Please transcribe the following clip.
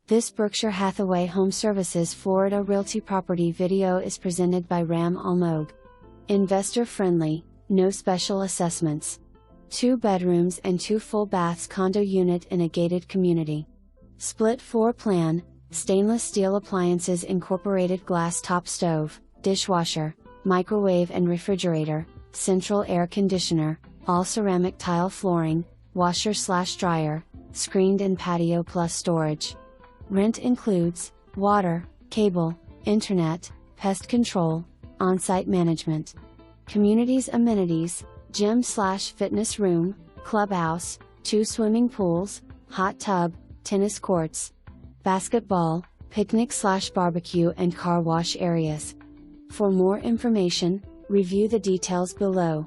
This Berkshire Hathaway HomeServices Florida Realty property video is presented by Almog. Investor friendly, no special assessments. 2 bedrooms and 2 full baths condo unit in a gated community. Split floor plan, stainless steel appliances, incorporated glass top stove, dishwasher, microwave and refrigerator, central air conditioner, all ceramic tile flooring, washer/dryer, screened in patio plus storage. Rent includes water, cable, internet, pest control, on-site management. Community's amenities: gym/fitness room, clubhouse, 2 swimming pools, hot tub, tennis courts, basketball, picnic/barbecue and car wash areas. For more information, review the details below.